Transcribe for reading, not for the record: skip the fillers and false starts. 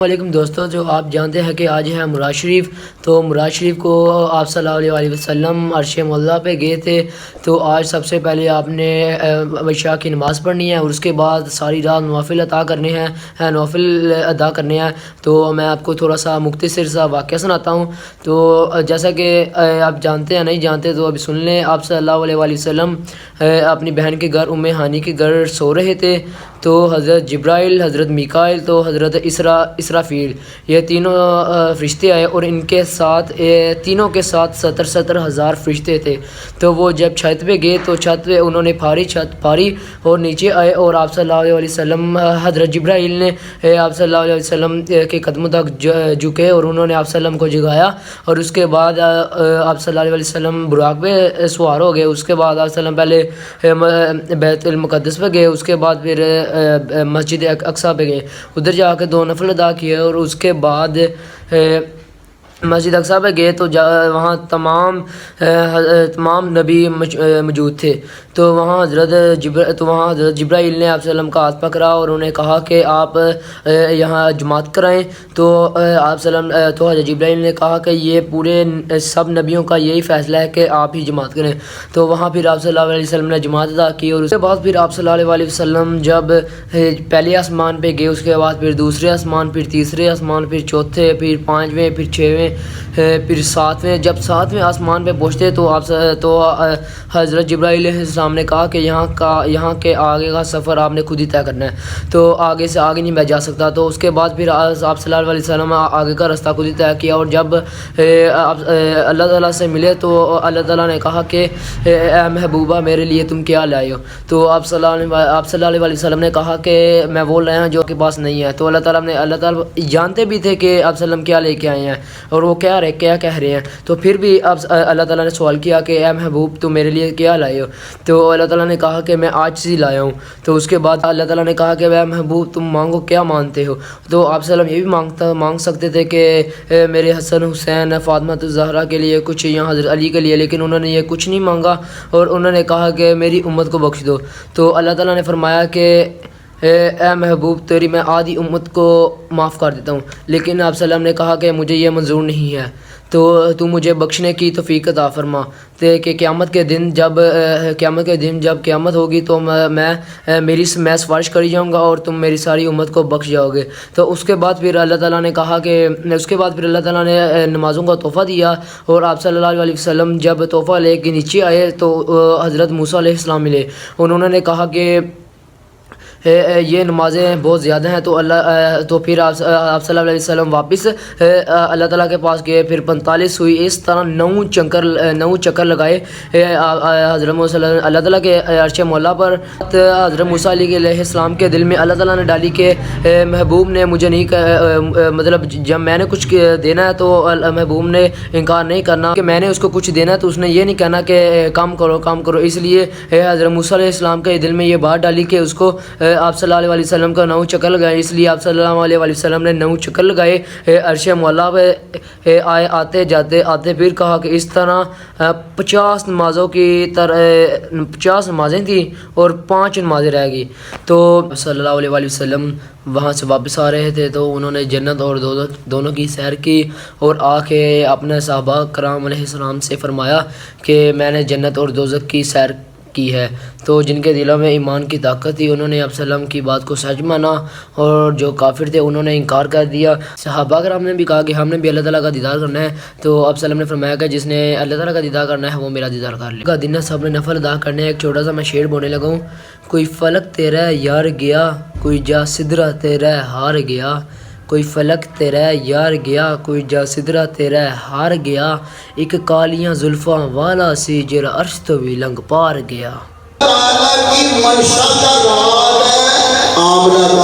वालेकुम दोस्तों, जो आप जानते हैं कि आज है मुराद शरीफ। तो मुराद शरीफ को आप सल्लल्लाहु अलैहि वसल्लम अर्श मौला पे गए थे। तो आज सबसे पहले आपने इशा की नमाज़ पढ़नी है और उसके बाद सारी रात नवाफिल अता करने हैं नवाफिल अदा करने हैं। तो मैं आपको थोड़ा सा मुख्तसर सा वाक़या सुनाता हूँ। तो जैसा कि आप जानते हैं, नहीं जानते तो अभी सुन लें। आप सल्लल्लाहु अलैहि वसल्लम अपनी बहन के घर उम्मे हानी के घर सो रहे थे। तो हज़रत जिब्राइल, हज़रत मीकाइल, तो हज़रत इसराफील, ये तीनों फ़रिश्ते आए और इनके साथ तीनों के साथ 70 हज़ार फ़रिश्ते थे। तो वो जब छत पे गए तो छत पे उन्होंने छत फाड़ी और नीचे आए और आप सल्लल्लाहु अलैहि वसल्लम, हज़रत जिब्राइल ने आप सल्लल्लाहु अलैहि वसल्लम के कदमों तक झुके और उन्होंने आप सल्लम को जगाया। और उसके बाद आप सल्लल्लाहु अलैहि वसल्लम बुराक पे सवार हो गए। उसके बाद आप सल्लम पहले बैतुल मुक़द्दस पे गए, उसके बाद फिर मस्जिद अक्सा पे गए, उधर जाकर 2 नफल अदा किए और उसके बाद मस्जिद अक्सा पे गए। तो वहाँ तमाम नबी मौजूद थे। तो वहाँ हज़रत जिब्राइल ने आप सल्लम का हाथ पकड़ा और उन्हें कहा कि आप यहाँ जमात कराएं। तो आप सल्लम तो हज़रत जिब्राइल ने कहा कि ये पूरे सब नबियों का यही फ़ैसला है कि आप ही जमात करें। तो वहाँ फिर आप सल्लल्लाहु अलैहि वसल्लम ने जमात अदा की और उसके बाद फिर आप सल्लल्लाहु अलैहि वसल्लम जब पहले आसमान पे गए, उसके बाद फिर दूसरे आसमान, फिर तीसरे आसमान, फिर चौथे, फिर 5वें, फिर 6वें, फिर 7वें। जब 7वें आसमान पे पहुँचते तो हज़रत जिब्राइल अलैहिस्सलाम ने कहा कि यहाँ के आगे का सफ़र आपने खुद ही तय करना है, तो आगे से आगे नहीं मैं जा सकता। तो उसके बाद फिर आप सल्लल्लाहु अलैहि वसल्लम आगे का रास्ता खुद ही तय किया। और जब आप अल्लाह ताला से मिले तो अल्लाह ताला ने कहा कि ए महबूबा, मेरे लिए तुम क्या लाए हो? तो आप सल्लल्लाहु अलैहि वसल्लम ने कहा कि मैं वो लाया जो आपके पास नहीं है। तो अल्लाह ताला जानते भी थे कि आप सल्लम क्या लेके आए हैं और वो क्या कह रहे हैं। तो फिर भी अब अल्लाह ताला ने सवाल किया कि ए महबूब, तुम मेरे लिए क्या लाए हो? तो अल्लाह ताला ने कहा कि मैं आजिज़ी लाया हूँ। तो उसके बाद अल्लाह ताला ने कहा कि ए महबूब, तुम मांगो, क्या मांगते हो? तो आप सल्लम ये भी मांग सकते थे कि मेरे हसन हुसैन, फ़ातिमा ज़हरा के लिए कुछ, या हज़रत अली के लिए, लेकिन उन्होंने ये कुछ नहीं मांगा और उन्होंने कहा कि मेरी उम्मत को बख्श दो। तो अल्लाह ताला ने फरमाया कि ए महबूब, तेरी मैं आधी उम्मत को माफ़ कर देता हूँ। लेकिन आप सल्लम ने कहा कि मुझे ये मंजूर नहीं है, तो तू मुझे बख्शने की तौफीक अता फरमा। तो कि क़यामत के दिन जब क़यामत होगी तो मैं सिफारिश करी जाऊँगा और तुम मेरी सारी उम्मत को बख्श जाओगे। तो उसके बाद फिर अल्लाह ताला ने कहा कि अल्लाह ताला ने नमाज़ों का तोहफ़ा दिया। और आप सल्लल्लाहु अलैहि वसल्लम जब तोहफ़ा लेके नीचे आए तो हज़रत मूसा अलैहिस्सलाम मिले। उन्होंने कहा कि ये नमाज़ें बहुत ज़्यादा हैं। तो फिर आप सल्लल्लाहु अलैहि वसल्लम वापस अल्लाह ताला के पास गए। फिर 45 हुई, इस तरह 9 चक्कर लगाए हज़रत मूसा अल्लाह ताला के अर्श मौला पर। हज़रत मूसा अलैहिस्सलाम के दिल में अल्लाह ताला ने डाली कि महबूब ने मुझे नहीं मतलब जब मैंने कुछ देना है तो महबूब ने इनकार नहीं करना, कि मैंने उसको कुछ देना है तो उसने ये नहीं कहना कि काम करो। इसलिए हज़रत मूसा अलैहिस्सलाम के दिल में ये बात डाली कि उसको आप सल्लल्लाहु अलैहि वसल्लम का 9 चक्कर लगाए। इसलिए आप सल्लल्लाहु अलैहि वसल्लम ने 9 चक्कर लगाए अर्श मौला पे आए। आते फिर कहा कि इस तरह 50 नमाज़ों की 50 नमाज़ें थी और 5 नमाज़ें रह गई। तो सल्लल्लाहु अलैहि वसल्लम वहाँ से वापस आ रहे थे तो उन्होंने जन्नत और दोनों की सैर की और आके अपने सहाबा कराम अलैहिस्सलाम से फरमाया कि मैंने जन्नत और दोज़ख की सैर की है। तो जिनके दिलों में ईमान की ताकत थी उन्होंने आप सल्लम की बात को सच माना और जो काफिर थे उन्होंने इनकार कर दिया। सहाबा कराम ने भी कहा कि हमने भी अल्लाह ताला का दीदार करना है। तो आप सल्लम ने फरमाया कि जिसने अल्लाह ताला का दीदार करना है वो मेरा दीदार कर ले। का दिन सब ने नफल अदा करने। एक छोटा सा मैं शेर बोलने लगा हूँ। कोई फलक तेरा यार गया, कोई जा सिदरा तेरा हार गया। कोई फलक तेरा यार गया, कोई जा सिदरा तेरा हार गया। एक कालियां जुल्फा वाला सी जेरा अर्श तो भी लंग पार गया। आमना का